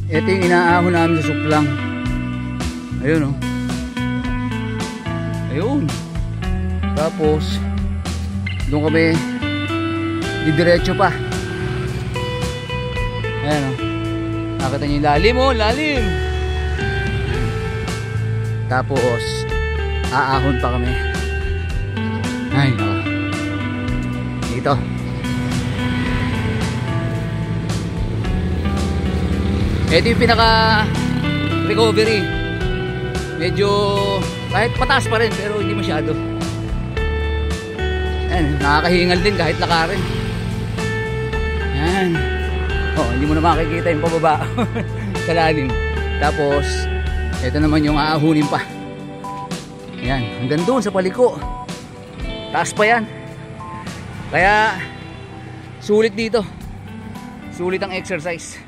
Ito yung inaahon namin sa suplang. Ayun oh. Ayun. Tapos doon kami didiretso pa. Ayan oh. Nakita niyo yung lalim oh, lalim. Tapos aahon pa kami. Ay nako. Dito. Ito yung pinaka recovery. Medyo kahit pataas pa rin pero hindi masyado. Ayan, nakakahingal din kahit lakarin. Ayan. Oh, hindi mo na makikita yung pababa sa lalim. Tapos ito naman yung aahunin pa. Ayan, hanggang doon sa paliko. Taas pa yan. Kaya sulit dito. Sulit ang exercise.